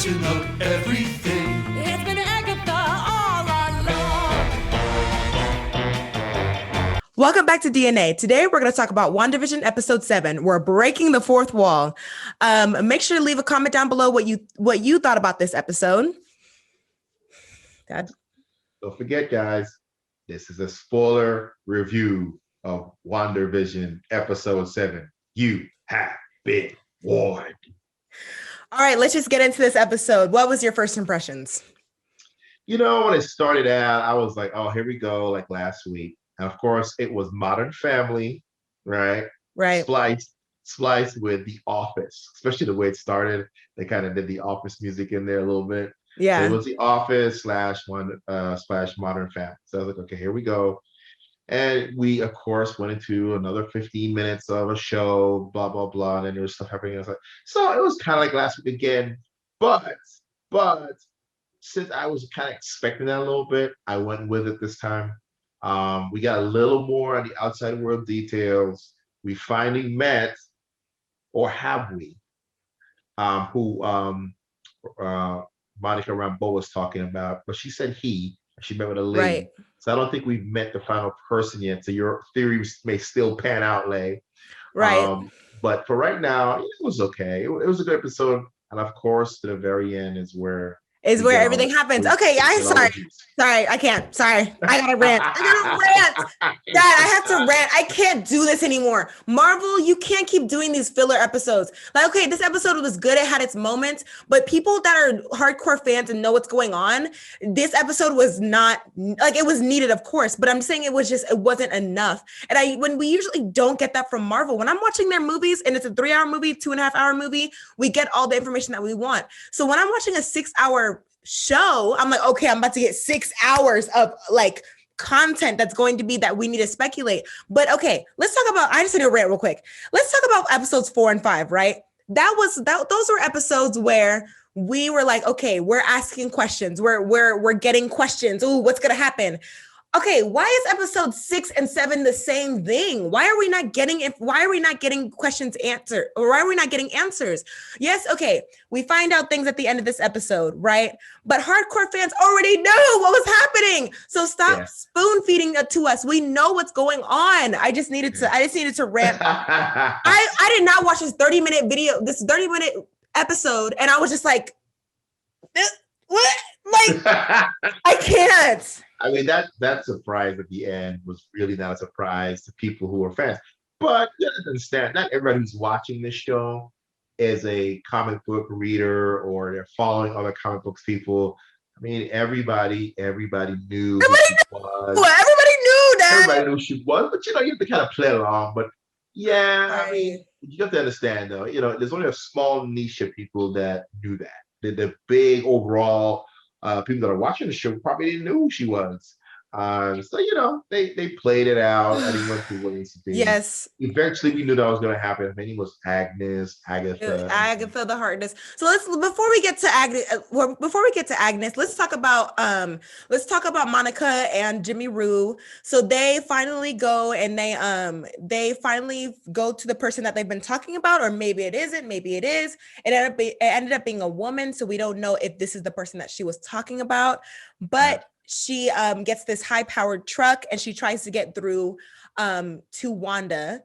to know everything. It's been Agatha all along. Welcome back to DnA. Today we're going to talk about WandaVision EP.7. We're breaking the fourth wall. Make sure to leave a comment down below what you thought about this episode. God. Don't forget, guys, this is a spoiler review of WandaVision EP.7. You have been warned. All right, let's just get into this episode. What was your first impressions? You know, when it started out, I was like, oh, here we go, like last week. And of course, it was Modern Family, right? Right. Spliced with The Office, especially the way it started. They kind of did the Office music in there a little bit. Yeah. So it was The Office slash Modern Family. So I was like, okay, here we go. And we, of course, went into another 15 minutes of a show, blah, blah, blah. And then there was stuff happening. I was like, so it was kind of like last week again. But since I was kind of expecting that a little bit, I went with it this time. We got a little more on the outside world details. We finally met, or have we, who Monica Rambeau was talking about, but she said she met with a lady. Right. So I don't think we've met the final person yet. So your theories may still pan out, Lay. Right. But for right now, it was okay. It was a good episode. And of course, to the very end is where everything happens. Okay, I'm sorry. Sorry, I can't. Sorry, I gotta rant. Dad, I have to rant. I can't do this anymore. Marvel, you can't keep doing these filler episodes. Like, okay, this episode was good. It had its moments, but people that are hardcore fans and know what's going on, this episode was not, like, it was needed, of course, but I'm saying it wasn't enough. And when we usually don't get that from Marvel, when I'm watching their movies and it's a 3-hour movie, 2.5-hour movie, we get all the information that we want. So when I'm watching a 6-hour show, I'm like, okay, I'm about to get 6 hours of like content that's going to be that we need to speculate. But okay, let's talk about, I just need to rant real quick. Let's talk about episodes 4 and 5, right? Those were episodes where we were like, okay, we're asking questions. We're getting questions. Ooh, what's gonna happen? Okay, why is episode 6 and 7 the same thing? Why are we not getting questions answered? Or why are we not getting answers? Yes, okay, we find out things at the end of this episode, right? But hardcore fans already knew what was happening. So stop spoon feeding it to us. We know what's going on. I just needed to rant. I did not watch this 30-minute episode, and I was just like, what? Like, I can't. I mean, that surprise at the end was really not a surprise to people who are fans. But you have to understand, not everybody who's watching this show is a comic book reader or they're following other comic books people. I mean, everybody knew who she was. Well, everybody knew that. Everybody knew she was, but you have to kind of play along. But yeah, right. I mean, you have to understand though, there's only a small niche of people that knew that. The big overall people that are watching the show probably didn't know who she was. So, they played it out and it went through ways to be. Yes. Eventually, we knew that was going to happen. Her name was Agnes, Agatha the Harkness. So before we get to Agnes, let's talk about Monica and Jimmy Rue. So they finally go and they finally go to the person that they've been talking about, or maybe it isn't, maybe it is. It ended up being a woman, so we don't know if this is the person that she was talking about, but she gets this high-powered truck and she tries to get through to Wanda.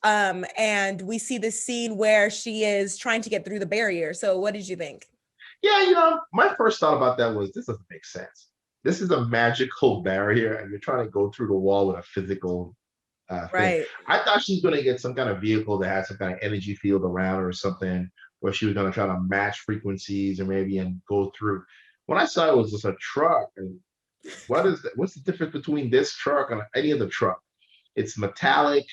And we see this scene where she is trying to get through the barrier. So what did you think? Yeah, my first thought about that was, this doesn't make sense. This is a magical barrier and you're trying to go through the wall with a physical thing. Right. I thought she was going to get some kind of vehicle that had some kind of energy field around her or something, where she was going to try to match frequencies or maybe and go through. When I saw it was just a truck, and what's the difference between this truck and any other truck? It's metallic.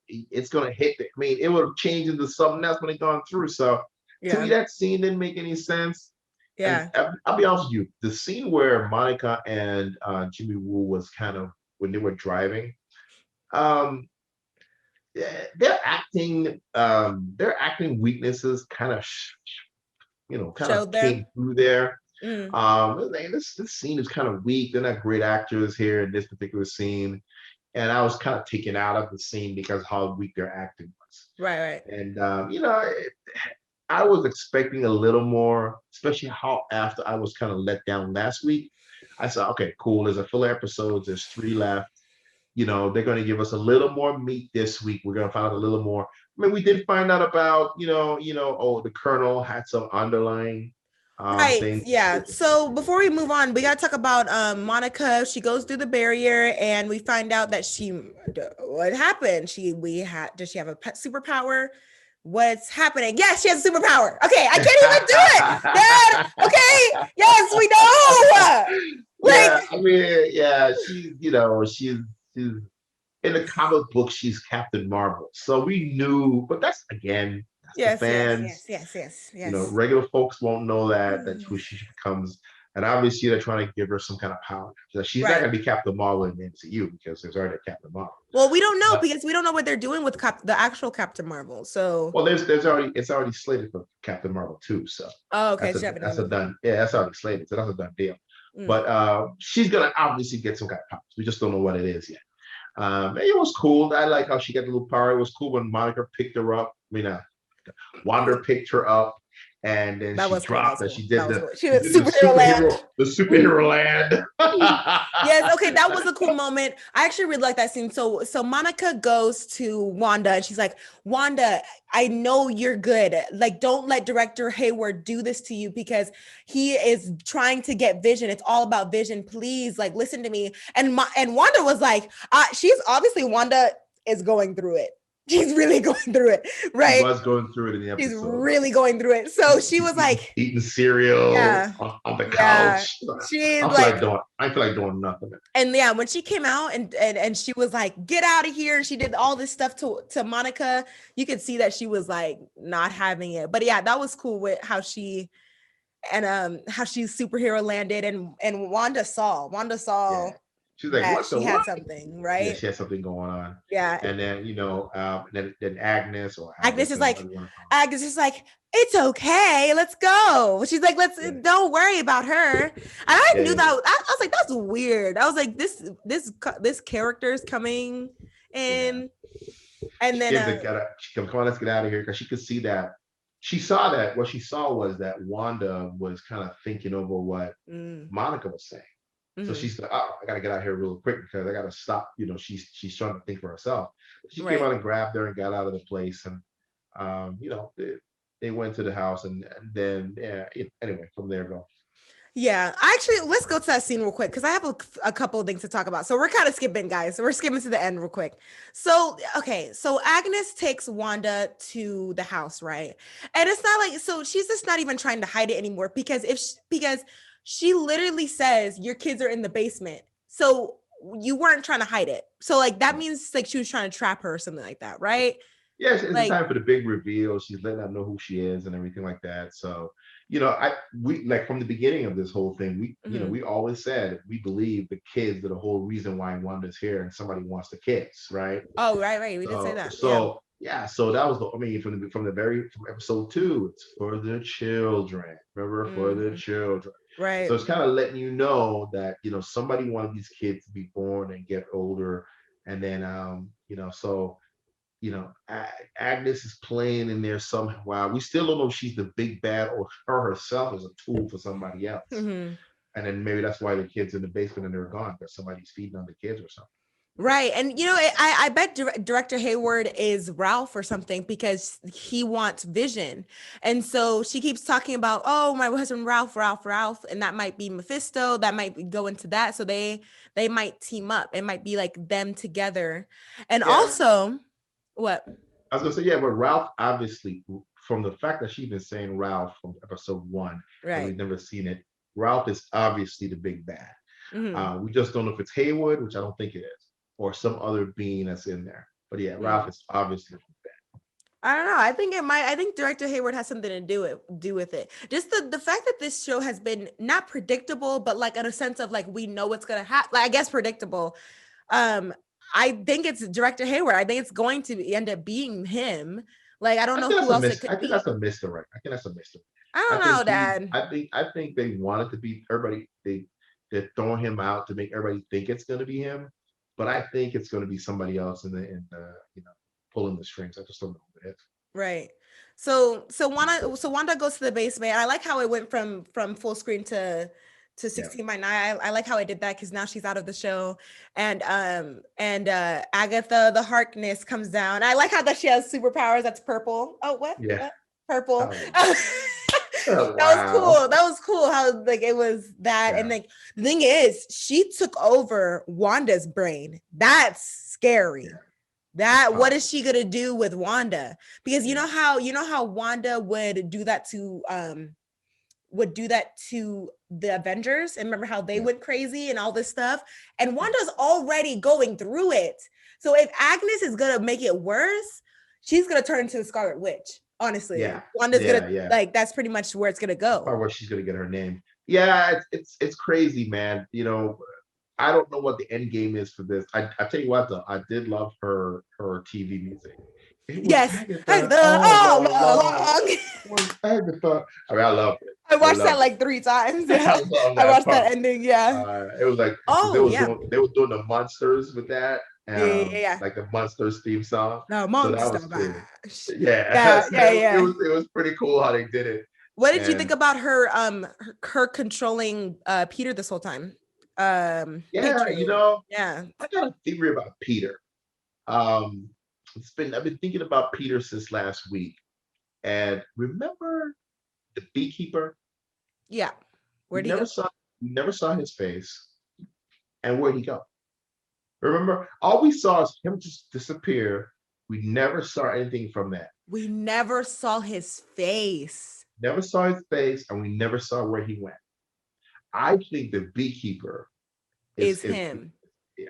It's gonna hit. It would have changed into something else when it gone through. So to me, that scene didn't make any sense. Yeah. And I'll be honest with you. The scene where Monica and Jimmy Woo was kind of when they were driving, their acting weaknesses kind of came through there. This scene is kind of weak. They're not great actors here in this particular scene, and I was kind of taken out of the scene because how weak their acting was. Right. And I was expecting a little more, especially how after I was kind of let down last week. I said, okay, cool. There's a filler episodes. There's 3 left. They're going to give us a little more meat this week. We're going to find out a little more. I mean, we did find out about, oh, the Colonel had some underlying Right. things. Yeah. So before we move on, we got to talk about Monica. She goes through the barrier and we find out that what happened? Does she have a superpower? What's happening? Yes, she has a superpower. Okay, I can't even do it. Dad, okay. Yes, we know. Yeah, I mean, yeah, she's in the comic book, she's Captain Marvel. So we knew, but that's again, that's the Yes, fans. yes. Regular folks won't know that's who she becomes. And obviously they're trying to give her some kind of power. So she's not gonna be Captain Marvel in the MCU because there's already a Captain Marvel. Well, we don't know because we don't know what they're doing with the actual Captain Marvel. So there's already slated for Captain Marvel 2. So okay, that's a done. Yeah, that's already slated. So that's a done deal. But she's gonna obviously get some kind of powers. We just don't know what it is yet. It was cool. I like how she got the little power. It was cool when Monica picked her up. Wanda picked her up, and then she dropped. And she did the superhero land. Yes, okay, that was a cool moment. I actually really like that scene. So Monica goes to Wanda, and she's like, Wanda, I know you're good. Like, don't let Director Hayward do this to you because he is trying to get Vision. It's all about Vision. Please, like, listen to me. And Wanda was like, Wanda is going through it. She's really going through it, right? She was going through it in the episode. She's really going through it. So she was like eating cereal on the couch. I feel like doing nothing. And yeah, when she came out and she was like, get out of here. She did all this stuff to Monica. You could see that she was like not having it. But yeah, that was cool with how she superhero landed and Wanda saw. Yeah. She's like, what the she had something, right? Yeah, she had something going on. Yeah. And then, then Agnes is like, it's okay. Let's go. She's like, don't worry about her. And I knew that. I was like, that's weird. I was like, this character is coming in. And then come on, let's get out of here. Because she could see that. She saw that. What she saw was that Wanda was kind of thinking over what Monica was saying. So she's like, oh, I gotta get out here real quick because I gotta stop. She's trying to think for herself. She came out and grabbed her and got out of the place, and they went to the house, and then anyway, from there go. Yeah, actually, let's go to that scene real quick because I have a couple of things to talk about. So we're kind of skipping, guys. So we're skipping to the end real quick. So Agnes takes Wanda to the house, right? And it's not like she's just not even trying to hide it anymore because she literally says your kids are in the basement. So you weren't trying to hide it. So like that means like she was trying to trap her or something like that, right? Yeah, it's time for the big reveal. She's letting them know who she is and everything like that. So, we like from the beginning of this whole thing, we always said we believe the kids are the whole reason why Wanda's here and somebody wants the kids, right? Oh, right. We did say that. So so that was from episode 2, it's for the children. Remember, for the children. Right. So it's kind of letting you know that, somebody wanted these kids to be born and get older. And then, Agnes is playing in there somehow. We still don't know if she's the big bad or her herself is a tool for somebody else. And then maybe that's why the kids in the basement and they're gone because somebody's feeding on the kids or something. Right. And, I bet Director Hayward is Ralph or something because he wants Vision. And so she keeps talking about, oh, my husband, Ralph. And that might be Mephisto. That might go into that. So they might team up. It might be like them together. And also, what? I was going to say, but Ralph, obviously, from the fact that she's been saying Ralph from episode 1, and we've never seen it, Ralph is obviously the big bad. We just don't know if it's Hayward, which I don't think it is, or some other being that's in there. But yeah, Ralph is obviously bad. I don't know. I think Director Hayward has something to do with it. Just the fact that this show has been not predictable, but like in a sense of like we know what's gonna happen. Like I guess predictable. I think it's Director Hayward. I think it's going to end up being him. Like I don't know who else it could be. I think that's a misdirect. I don't know, Dad. I think they wanted to be everybody. They're throwing him out to make everybody think it's gonna be him. But I think it's going to be somebody else in the pulling the strings. I just don't know who it is. Right. Wanda goes to the basement. I like how it went from full screen to 16 by 9. I like how I did that because now she's out of the show. And Agatha the Harkness comes down. I like how that she has superpowers. That's purple. Oh, what? Yeah. What? Purple. Oh, That was cool. That was cool how like it was that. Yeah. And like the thing is, she took over Wanda's brain. That's scary. That what is she gonna do with Wanda? Because you know how Wanda would do that to the Avengers, and remember how they went crazy and all this stuff, and Wanda's already going through it. So if Agnes is gonna make it worse, she's gonna turn into the Scarlet Witch. Honestly, Wanda's gonna like that's pretty much where it's gonna go. Or where she's gonna get her name. Yeah, it's crazy, man. You know, I don't know what the end game is for this. I tell you what, though, I did love her TV music. Yes, Agatha, Agatha. I mean, I love it. I watched that like 3 times. Yeah. I watched that ending. Yeah, it was like they were doing the monsters with that. Like the monsters theme song. No, monster. So it was pretty cool how they did it. What did you think about her controlling Peter this whole time? I got a theory about Peter. I've been thinking about Peter since last week. And remember the beekeeper? Yeah. Where'd he go? We never saw his face. And where'd he go? Remember, all we saw is him just disappear. We never saw anything from that. We never saw his face. Never saw his face, and we never saw where he went. I think the beekeeper is him.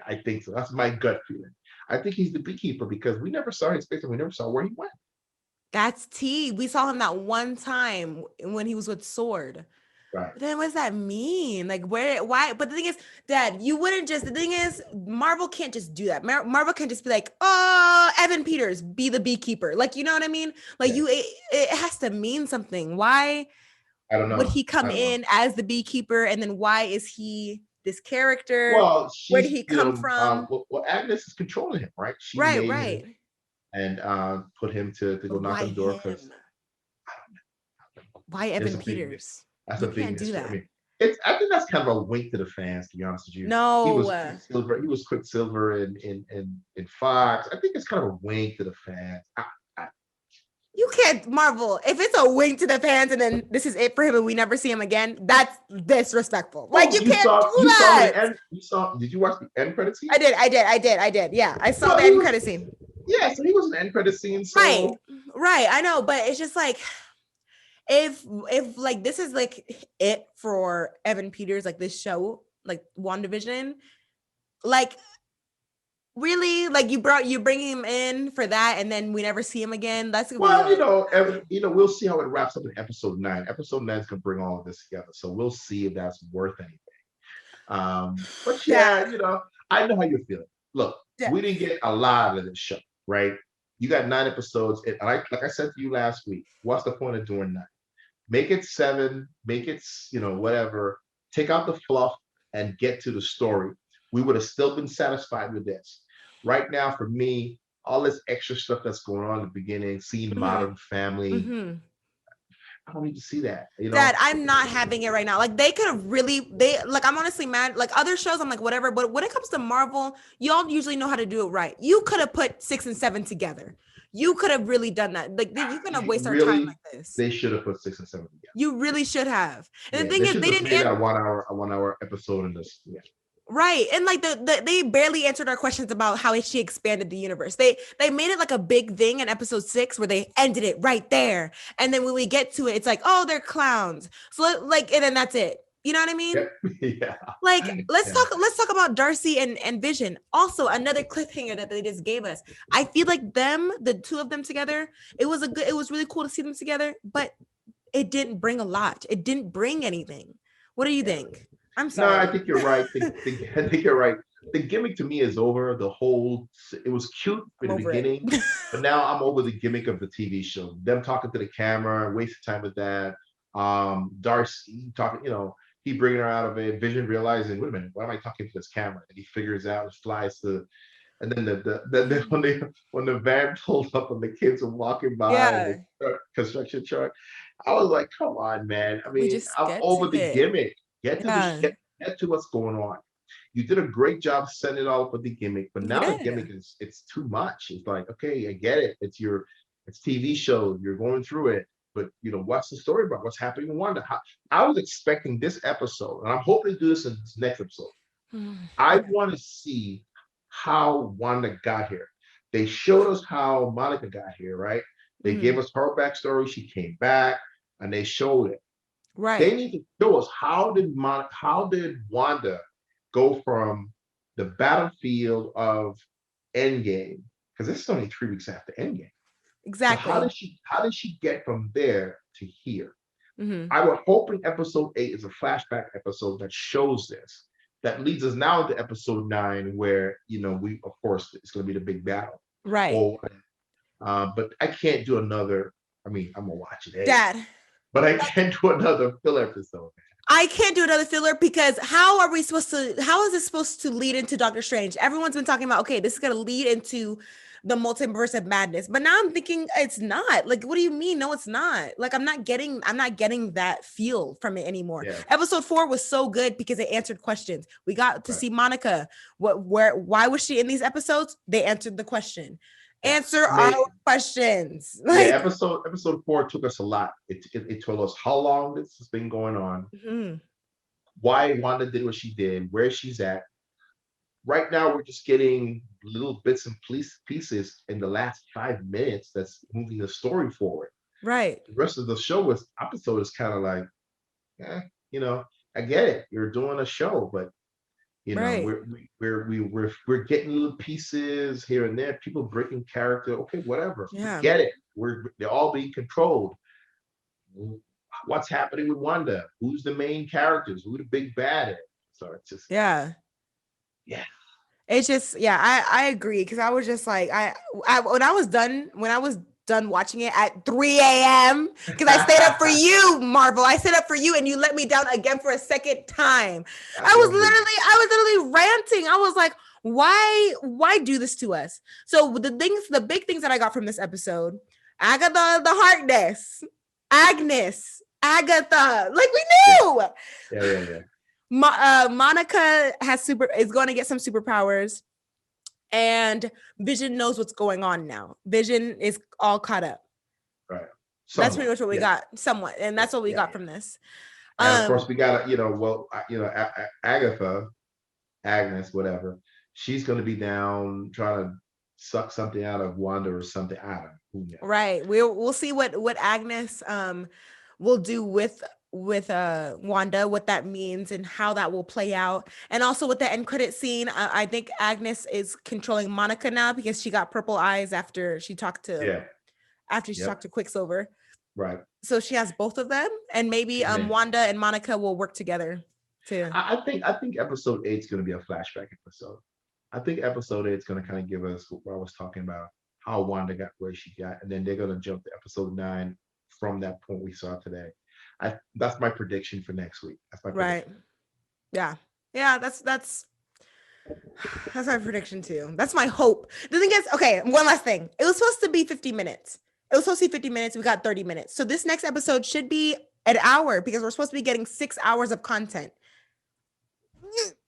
I think so. That's my gut feeling. I think he's the beekeeper because we never saw his face and we never saw where he went. That's T. We saw him that one time when he was with Sword. Right. But then what does that mean? Like why? But the thing is, Dad, the thing is, Marvel can't just do that. Marvel can't just be like, oh, Evan Peters, be the beekeeper. Like, you know what I mean? Like it has to mean something. Why? I don't know. Would he come in as the beekeeper? And then why is he this character? Well, where did he come from? Well, Agnes is controlling him, right? She made him and put him to go knock on the door because I don't know. Why Evan Peters? That's a big mystery. I mean, I think that's kind of a wink to the fans, to be honest with you. No, he was Quicksilver in Fox. I think it's kind of a wink to the fans. You can't, Marvel. If it's a wink to the fans and then this is it for him and we never see him again, that's disrespectful. Like you can't do that. Did you watch the end credit scene? I did. Yeah, I saw the end credit scene. Yeah, so he was an end credit scene. So. Right. I know, but it's just like if like this is like it for Evan Peters, like this show, like WandaVision, like. Really, like you bring him in for that, and then we never see him again. That's gonna be we'll see how it wraps up in episode 9. Episode 9 is gonna bring all of this together, so we'll see if that's worth anything. But I know how you're feeling. Look, we didn't get a lot of this show, right? You got 9 episodes, and like I said to you last week, what's the point of doing 9? Make it 7, make it whatever. Take out the fluff and get to the story. We would have still been satisfied with this. Right now, for me, all this extra stuff that's going on in the beginning, seeing Modern Family, I don't need to see that. Dad, I'm not having it right now. Like they could have I'm honestly mad. Like other shows, I'm like, whatever. But when it comes to Marvel, y'all usually know how to do it right. You could have put 6 and 7 together. You could have really done that. Like you couldn't waste our time like this. They should have put 6 and 7 together. You really should have. And the thing is, they didn't get a 1 hour episode in this. Yeah. Right. And like they barely answered our questions about how she expanded the universe. They made it like a big thing in episode 6 where they ended it right there. And then when we get to it, it's like, oh, they're clowns. So and then that's it. You know what I mean? Yeah. Like let's talk about Darcy and Vision. Also, another cliffhanger that they just gave us. I feel like the two of them together, it was really cool to see them together, but it didn't bring a lot. It didn't bring anything. What do you think? I'm sorry. No, I think you're right. I think you're right. The gimmick to me is over. It was cute in the beginning, but now I'm over the gimmick of the TV show. Them talking to the camera, wasting time with that. Darcy talking, he bringing her out of it. Vision realizing, wait a minute, why am I talking to this camera? And he figures out and flies to And then when the van pulled up and the kids were walking by and Yeah, the construction truck, I was like, come on, man. I we mean, just I'm get to over the it. gimmick. Get to the Yeah, get to what's going on. You did a great job setting it all up with the gimmick, but now the yeah, gimmick is it's too much. It's like, okay, I get it. It's TV show. You're going through it, but what's the story about? What's happening in Wanda? I was expecting this episode, and I'm hoping to do this in this next episode. I want to see how Wanda got here. They showed us how Monica got here, right? They gave us her backstory. She came back, and they showed it. They right. need to show us how did Wanda go from the battlefield of Endgame, because this is only 3 weeks after Endgame. So Exactly. how did she get from there to here? Hmm. I was hoping episode 8 is a flashback episode that shows this. That leads us now to episode 9, where we, of course, it's going to be the big battle. Right. Or, but I can't do another. I mean, I'm gonna watch it, Dad, but I can't do another filler episode. I can't do another filler because how is it supposed to lead into Doctor Strange? Everyone's been talking about, okay, this is going to lead into the multiverse of madness. But now I'm thinking it's not. Like, what do you mean? No, it's not. Like, I'm not getting that feel from it anymore. Yeah. Episode 4 was so good because it answered questions. We got to see Monica. Why was she in these episodes? They answered the question. Answer our questions. Like, yeah, episode 4 took us a lot. It told us how long this has been going on, why Wanda did what she did, where she's at. Right now, we're just getting little bits and pieces in the last 5 minutes that's moving the story forward. Right. The rest of the episode is kind of like, I get it. You're doing a show, but we're getting little pieces here and there, people breaking character. Okay, whatever. Yeah. We get it. They're all being controlled. What's happening with Wanda? Who's the main characters? Who the big bad is? So it's just it's just I agree, because I was just like I when I was done watching it at 3 a.m. because I stayed up for you, Marvel. I stayed up for you and you let me down again for a second time. I was literally ranting. I was like, why do this to us? So the big things that I got from this episode: Agatha Harkness, Agnes, Agatha, like we knew. Yeah. Monica is going to get some superpowers, and Vision knows what's going on now. Vision is all caught up. Right. That's pretty much what we got, somewhat, and that's what we got from this. And of course, we got Agatha, Agnes, whatever. She's going to be down trying to suck something out of Wanda or something. I don't know. Who knows? Right. We'll see what Agnes will do with Wanda, what that means and how that will play out. And also with the end credit scene, I think Agnes is controlling Monica now because she got purple eyes after she talked to talked to Quicksilver. Right. So she has both of them, and maybe Wanda and Monica will work together too. I think episode 8 is going to be a flashback episode. I think episode 8 is going to kind of give us what I was talking about, how Wanda got where she got, and then they're going to jump to episode 9 from that point we saw today. That's my prediction for next week. That's my prediction. Right. Yeah. That's my prediction too. That's my hope. The thing is, okay, one last thing. It was supposed to be 50 minutes. We got 30 minutes. So this next episode should be an hour because we're supposed to be getting 6 hours of content.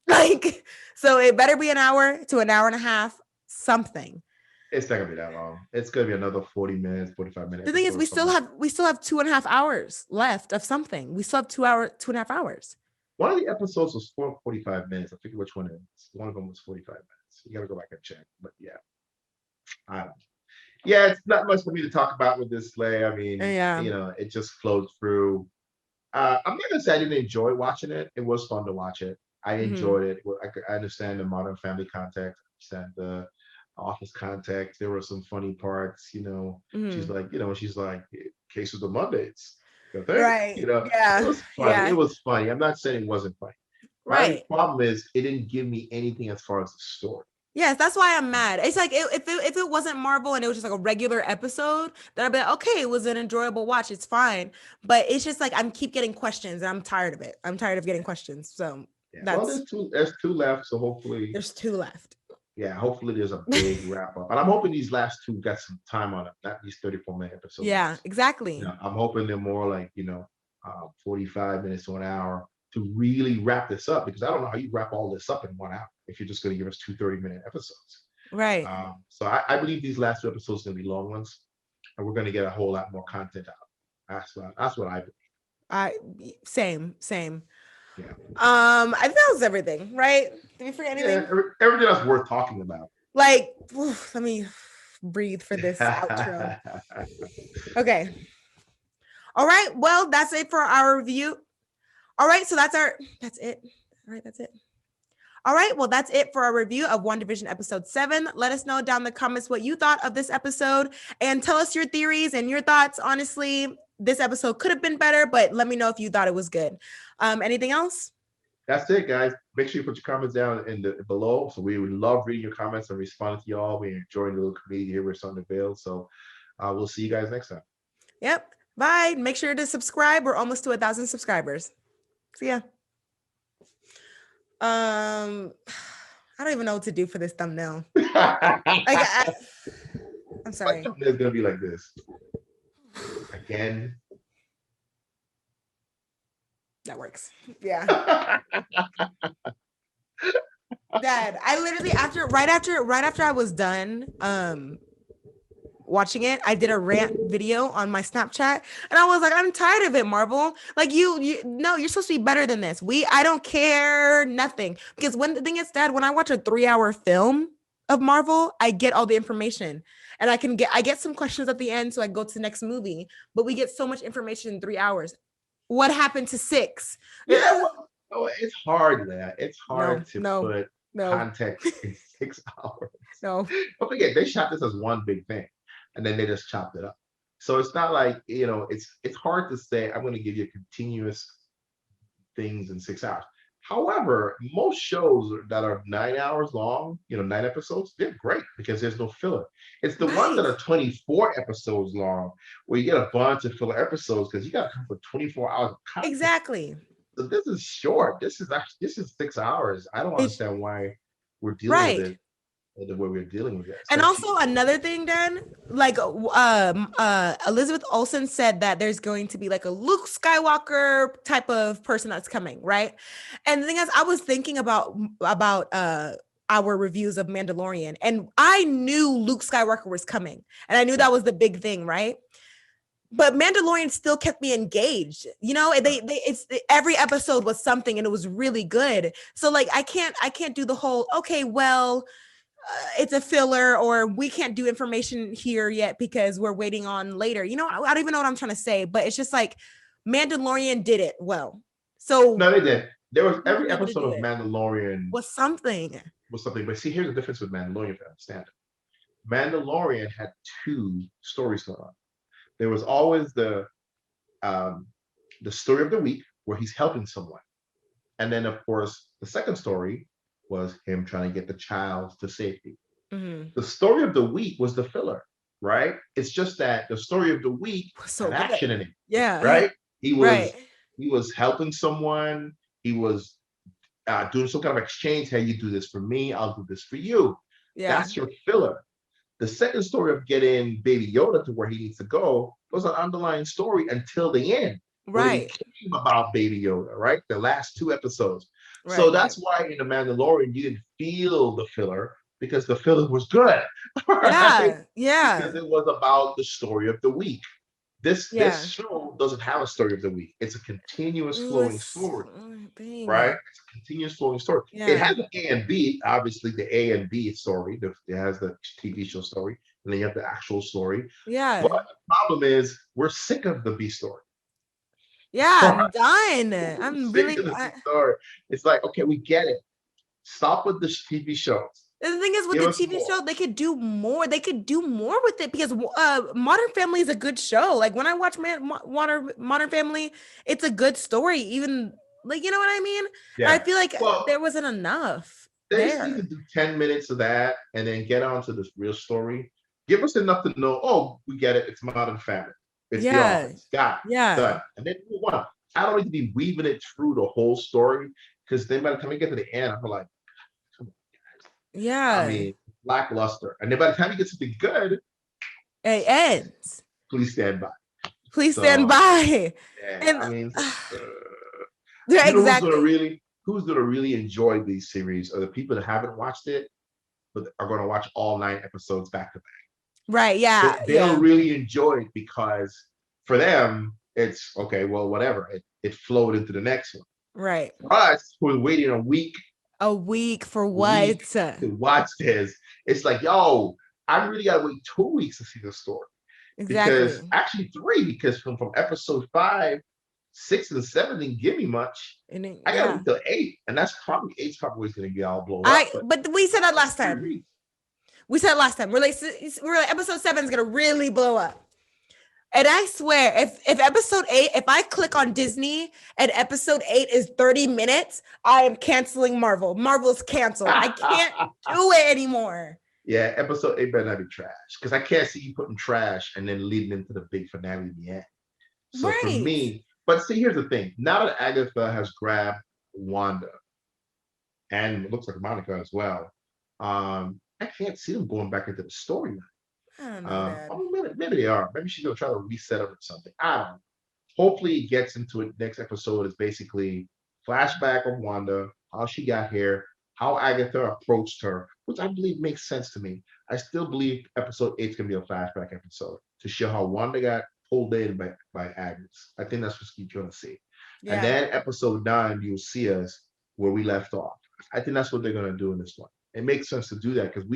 Like, so it better be an hour to an hour and a half, something. It's not gonna be that long. It's gonna be another 40 minutes, 45 minutes. The thing is, we still have 2.5 hours left of something. We still have 2.5 hours. One of the episodes was 45 minutes. I forget which one it is. One of them was 45 minutes. You gotta go back and check. But yeah, I don't know. Yeah, it's not much for me to talk about with this, Slay. I mean, it just flowed through. I'm not gonna say I didn't enjoy watching it. It was fun to watch it. I enjoyed it. I understand the Modern Family context. I understand the Office context. There were some funny parts. She's like, Case of the Mondays. Right. It was funny. Yeah. It was funny. I'm not saying it wasn't funny. Right. My problem is it didn't give me anything as far as the story. Yes, that's why I'm mad. It's like if it wasn't Marvel and it was just like a regular episode, then I'd be like, okay, it was an enjoyable watch. It's fine. But it's just like I keep getting questions and I'm tired of it. I'm tired of getting questions. So there's two left. So hopefully there's 2 left. Yeah, hopefully there's a big wrap up. And I'm hoping these last two got some time on it, not these 34-minute episodes. Yeah, exactly. I'm hoping they're more like, 45 minutes to an hour to really wrap this up, because I don't know how you wrap all this up in 1 hour if you're just going to give us two 30-minute episodes. Right. So I believe these last two episodes are going to be long ones, and we're going to get a whole lot more content out. That's what I believe. Same. Yeah. I think that was everything, right? Did we forget anything? Yeah, everything that's worth talking about. Like, let me breathe for this outro. Okay. All right. Well, that's it for our review. All right. So that's it. All right. That's it. All right. Well, that's it for our review of WandaVision EP.7. Let us know down in the comments what you thought of this episode and tell us your theories and your thoughts. Honestly, this episode could have been better, but let me know if you thought it was good. Anything else? That's it, guys. Make sure you put your comments down below. So we would love reading your comments and responding to y'all. We're enjoying the little community here. We're starting to build. So we'll see you guys next time. Yep. Bye. Make sure to subscribe. We're almost to 1,000 subscribers. See ya. I don't even know what to do for this thumbnail. I'm sorry. My thumbnail's gonna be like this. Again. That works. Yeah. Dad, I literally right after I was done watching it, I did a rant video on my Snapchat, and I was like, I'm tired of it, Marvel. Like you're supposed to be better than this. I don't care nothing, because when the thing is, Dad, when I watch a 3-hour film of Marvel, I get all the information, and I get some questions at the end, so I go to the next movie. But we get so much information in 3 hours. What happened to 6? Yeah, it's hard, man. It's hard to put context in 6 hours. No. Don't forget, they shot this as one big thing, and then they just chopped it up. So it's not like, it's hard to say, I'm going to give you continuous things in 6 hours. However, most shows that are 9 hours long, 9 episodes, they're great because there's no filler. It's the ones that are 24 episodes long where you get a bunch of filler episodes because you got to come for 24 hours of content. Exactly. So this is short. This is 6 hours. I don't understand why we're dealing with it the way we're dealing with it. And also another thing, Dan, like Elizabeth Olsen said that there's going to be like a Luke Skywalker type of person that's coming, right? And the thing is, I was thinking about our reviews of Mandalorian, and I knew Luke Skywalker was coming, and I knew that was the big thing, right? But Mandalorian still kept me engaged. Every episode was something, and it was really good. So like, I can't do the whole, okay, well, it's a filler, or we can't do information here yet because we're waiting on later. I don't even know what I'm trying to say, but it's just like Mandalorian did it well. So no, they did. There was every episode of Mandalorian was something. But see, here's the difference with Mandalorian, if you understand it. Mandalorian had 2 stories going on. There was always the story of the week where he's helping someone, and then of course the second story was him trying to get the child to safety. Mm-hmm. The story of the week was the filler, right? It's just that the story of the week had action in it. Yeah. Right? He was helping someone. He was doing some kind of exchange. Hey, you do this for me, I'll do this for you. Yeah. That's your filler. The second story of getting Baby Yoda to where he needs to go was an underlying story until the end. Right. It came about Baby Yoda, right? The last 2 episodes. Right, so that's why in The Mandalorian, you didn't feel the filler, because the filler was good. Right? Yeah. Because it was about the story of the week. This show doesn't have a story of the week. It's a continuous flowing story. Right? It's a continuous flowing story. Yeah. It has an A and B, obviously the A and B story. It has the TV show story, and then you have the actual story. Yeah. But the problem is we're sick of the B story. Yeah, I'm done. I'm really. It's like, okay, we get it. Stop with the TV shows. The thing is, with the TV show, they could do more. They could do more with it, because Modern Family is a good show. Like when I watch Modern Family, it's a good story. Even like, you know what I mean? Yeah. I feel like there wasn't enough. They just need to do 10 minutes of that and then get on to this real story. Give us enough to know. Oh, we get it. It's Modern Family. It's the Office. Got it. Yeah. Done. And then move on. I don't need to be weaving it through the whole story, because then by the time we get to the end, I'm like, come on, guys. Yeah. I mean, lackluster. And then by the time you get something good, it ends. please stand by. Please stand by. Yeah, And I mean, yeah, you know exactly. who's gonna really enjoy these series are the people that haven't watched it, but are gonna watch all 9 episodes back to back. Right. Yeah. They'll Yeah. really enjoy it because for them, it's okay, well, whatever. It flowed into the next one. Right. For us, who are waiting A week for a what? week to watch this, it's like, yo, I really gotta wait 2 weeks to see the story. Because Exactly. actually 3, because from episode 5, 6, and 7 didn't give me much. And then, I gotta yeah. wait till 8, and that's probably 8's probably gonna get all blown up. But we said that last 3 time. weeks. We said it last time. We're like episode 7 is gonna really blow up. And I swear, if episode 8, if I click on Disney and episode 8 is 30 minutes, I am canceling Marvel. Marvel's canceled. I can't do it anymore. Yeah, episode 8 better not be trash. Because I can't see you putting trash and then leading into the big finale in the end. So for Right. me, but see, here's the thing. Now that Agatha has grabbed Wanda, and it looks like Monica as well, I can't see them going back into the storyline. I don't know, Dad. I mean, maybe they are. Maybe she's gonna try to reset it or something. I don't know. Hopefully, it gets into it. Next episode is basically flashback of Wanda, how she got here, how Agatha approached her, which I believe makes sense to me. I still believe episode 8 is gonna be a flashback episode to show how Wanda got pulled in by Agnes. I think that's what you're gonna see. Yeah. And then episode 9, you'll see us where we left off. I think that's what they're gonna do in this one. It makes sense to do that because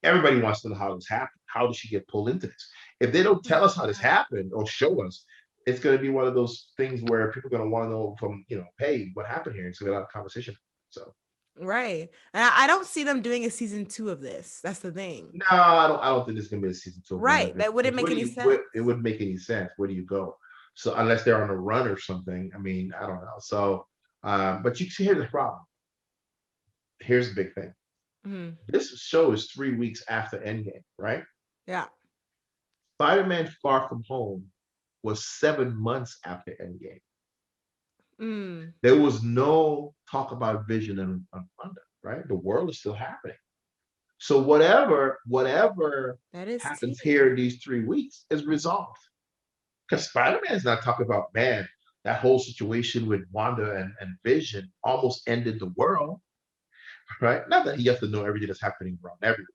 everybody wants to know how this happened. How did she get pulled into this? If they don't tell us how this happened or show us, it's going to be one of those things where people are going to want to know from, hey, what happened here? It's going to be a lot of conversation. So Right. And I don't see them doing a season 2 of this. That's the thing. no, I don't think there's going to be a season 2. Right. That wouldn't make any sense. It wouldn't make any sense. Where do you go? So unless they're on a run or something, I mean, I don't know. So, but you see, here's the problem. Here's the big thing. Mhm. This show is 3 weeks after Endgame, right? Yeah. Spider-Man Far From Home was 7 months after Endgame. Mm. There was no talk about Vision and Wanda, right? The world is still happening. So whatever That is happens tea. here in these 3 weeks is resolved. Because Spider-Man is not talking about, man, that whole situation with Wanda and Vision almost ended the world, right? Not that he has to know everything that's happening around everywhere.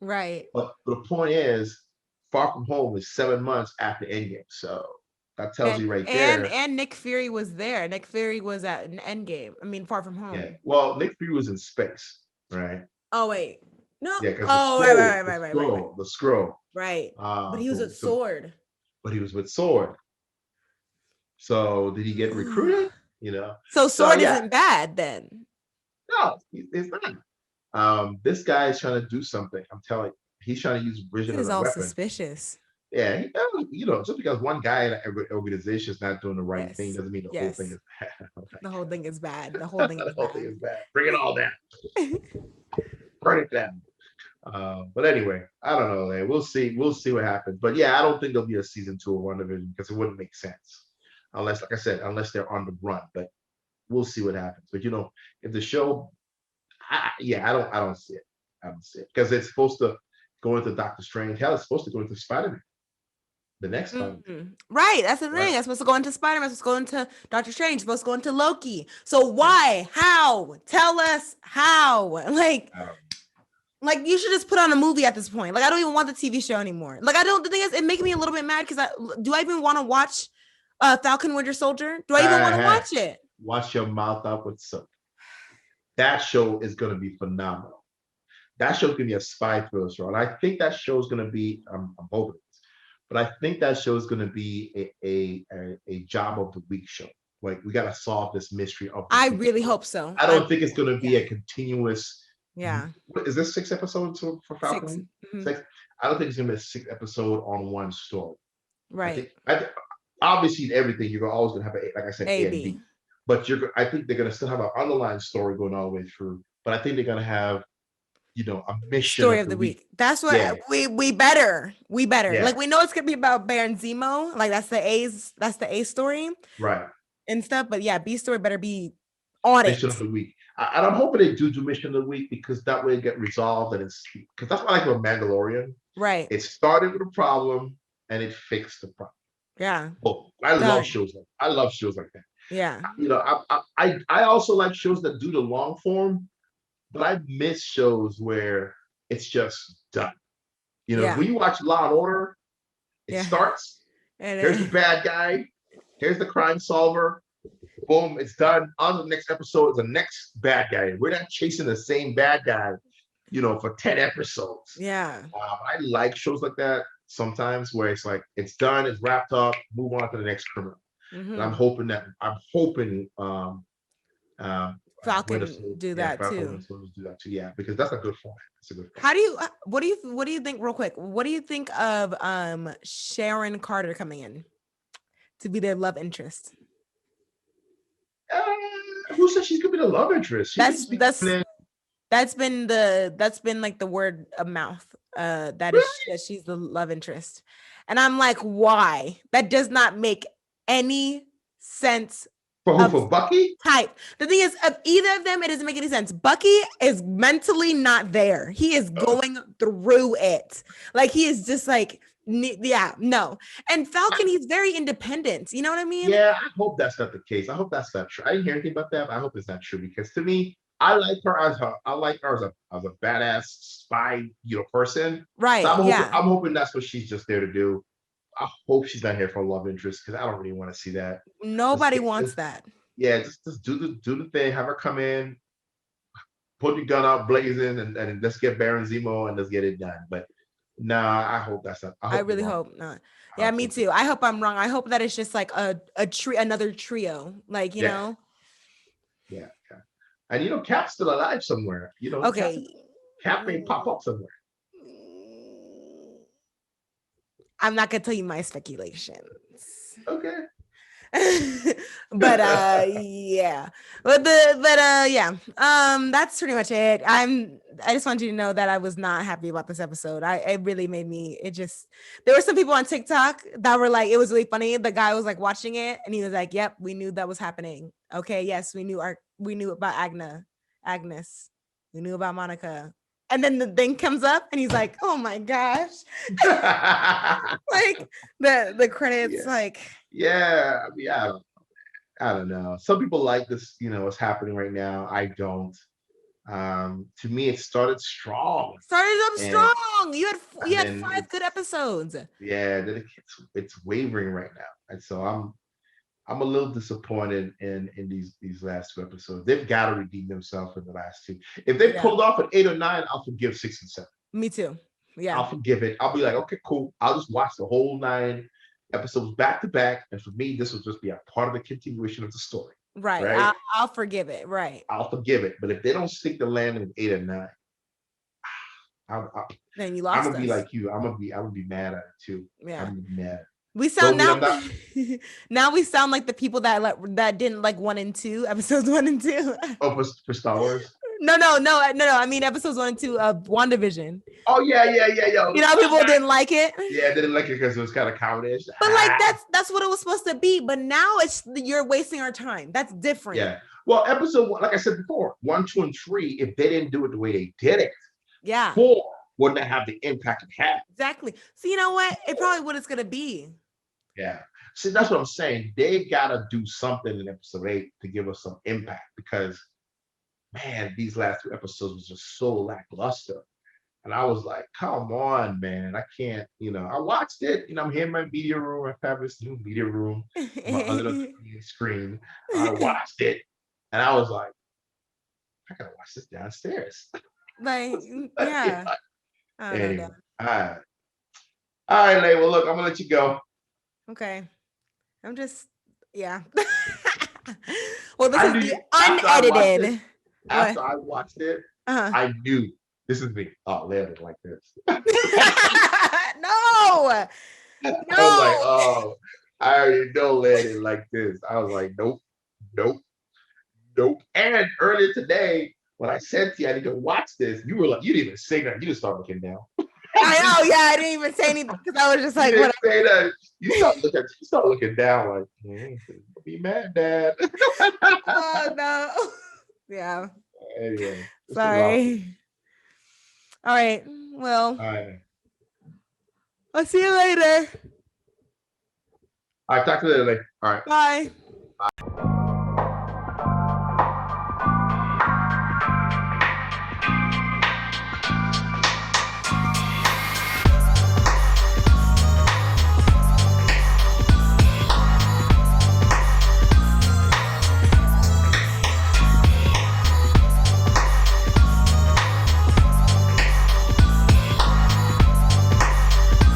Right. But the point is, Far From Home is 7 months after Endgame. So that tells you right there. And Nick Fury was there. Nick Fury was at an Endgame. I mean, Far From Home. Yeah. Well, Nick Fury was in space, right? Oh wait. No. Yeah, because right. The scroll. Right. But he was with Sword. But he was with Sword. So did he get recruited? So Sword isn't bad then. No, it's not. This guy is trying to do something. I'm telling you, he's trying to use Vision as a weapon. Suspicious. Yeah, just because one guy in an organization is not doing the right thing doesn't mean the whole thing is bad. The whole thing is bad. The whole thing is bad. Bring it all down. Burn it down. But anyway, I don't know. Man. We'll see. We'll see what happens. But yeah, I don't think there'll be a season 2 of WandaVision because it wouldn't make sense unless, like I said, unless they're on the run. But we'll see what happens. But if the show, I don't see it. I don't see it because it's supposed to go into Doctor Strange. Hell, it's supposed to go into Spider-Man. The next one. Mm-hmm. Right. That's the thing. Right. That's supposed to go into Spider-Man. It's supposed to go into Doctor Strange. It's supposed to go into Loki. So why? How? Tell us how. Like you should just put on a movie at this point. Like I don't even want the TV show anymore. Like the thing is, it makes me a little bit mad because do I even want to watch Falcon Winter Soldier? Do I even want to watch it? Watch your mouth up with soap. That show is going to be phenomenal. That show's going to be a spy thriller show. And I think that show is going to be, I'm hoping, but I think that show is going to be a job of the week show. Like we got to solve this mystery of. I really hope so. I don't think it's going to be a continuous. Yeah. Is this 6 episodes for Falcon? 6. Mm-hmm. 6. I don't think it's going to be a 6 episode on one story. Right. Obviously, everything you're always going to have like I said, A and B. But I think they're going to still have an underlying story going all the way through. But I think they're going to have. A mission story of the week. That's what we better. Yeah. Like we know it's gonna be about Baron Zemo. Like that's the A story. Right. And stuff. But yeah, B story better be On mission it. of the week. And I'm hoping they do mission of the week because that way it get resolved and it's because that's what I like about Mandalorian. Right. It started with a problem and it fixed the problem. Yeah. Oh, I Done. love shows like I love shows like that. Yeah. You know, I also like shows that do the long form, but I miss shows where it's just done. You know, Yeah. when you watch Law and Order, it Yeah. starts. And Here's the bad guy. Here's the crime solver. Boom, it's done. On to the next episode is the next bad guy. We're not chasing the same bad guy, you know, for 10 episodes. yeah. I like shows like that sometimes where it's like it's done, it's wrapped up, move on to the next criminal. Mhm. And I'm hoping Falcon Winter Soldier- do yeah, that Falcon too. Winter Soldier do that too. Yeah, because that's a good format. It's a good format. How do you what do you think real quick? What do you think of Sharon Carter coming in to be their love interest? Who said she's gonna be the love interest? That's been like the word of mouth. That she's the love interest. And I'm like, why? That does not make any sense. For Bucky? Type. The thing is, of either of them, it doesn't make any sense. Bucky is mentally not there. He is going through it. Like he is just like, yeah, no. And Falcon, he's very independent. You know what I mean? Yeah, I hope that's not the case. I hope that's not true. I didn't hear anything about that, but I hope it's not true because to me, I like her as a badass spy, you know, person. Right. So I'm I'm hoping that's what she's just there to do. I hope she's not here for a love interest because I don't really want to see that. Nobody wants that. Yeah, just do the thing. Have her come in, put your gun out blazing, and let's get Baron Zemo and let's get it done. But nah, I hope that's not. I really hope not. Yeah, me too. I hope I'm wrong. I hope that it's just like another trio, like you know. Yeah. And you know, Cap's still alive somewhere. You know, okay. Cap may pop up somewhere. I'm not gonna tell you my speculations. Okay. but yeah. That's pretty much it. I just want you to know that I was not happy about this episode. It really made me, there were some people on TikTok that were like, it was really funny. The guy was like watching it and he was like, yep, we knew that was happening. Okay, yes, we knew about Agnes. We knew about Monica. And then the thing comes up and he's like, oh my gosh. Like the credits, like. Yeah, I mean, I don't know. Some people like this, you know, what's happening right now. I don't. To me, it started strong. Strong. You had 5 good episodes. Yeah, then it's wavering right now. And so I'm a little disappointed in these last 2 episodes. They've got to redeem themselves in the last 2. If they pulled off an 8 or 9, I'll forgive 6 and 7. Me too. Yeah. I'll forgive it. I'll be like, okay, cool. I'll just watch the whole 9 episodes back to back. And for me, this will just be a part of the continuation of the story. Right. I'll forgive it. Right. I'll forgive it. But if they don't stick the landing in 8 or 9, then you lost. I'm gonna be like you. I'm gonna be mad at it too. Yeah. I'm gonna be mad. We sound now we sound like the people that didn't like 1 and 2, episodes 1 and 2. Oh, for Star Wars? No. I mean episodes 1 and 2 of WandaVision. Oh yeah. You know, people didn't like it. Yeah, they didn't like it because it was kind of cowardice. But like that's what it was supposed to be. But now you're wasting our time. That's different. Yeah. Well, episode 1, like I said before, 1, 2, and 3, if they didn't do it the way they did it, 4 wouldn't have the impact it had. Exactly. So you know what? It probably what it's gonna be. Yeah. See, that's what I'm saying. They gotta do something in episode 8 to give us some impact because, man, these last 2 episodes was just so lackluster. And I was like, come on, man. I can't, you know, I watched it. You know, I'm here in my media room. I have this new media room under the screen. I watched it. And I was like, I gotta watch this downstairs. Like, yeah. Anyway, all right. All right, Leigh. Well, look, I'm gonna let you go. Okay. I'm just, yeah. Well, this is the unedited. After I watched it, I knew this is me. Oh, Leigh didn't like this. No. I was like, oh, I already know Leigh didn't like this. I was like, nope. And earlier today, when I said to you I need to watch this, you were like, you didn't even say that. You just started looking down. I know, yeah, I didn't even say anything because I was just like, you didn't whatever. say that. You start looking down like, don't be mad, Dad. Oh no. Yeah. Anyway, Mr. Sorry. All right. Well, All right. I'll see you later. All right, talk to you later. All right. Bye. Bye.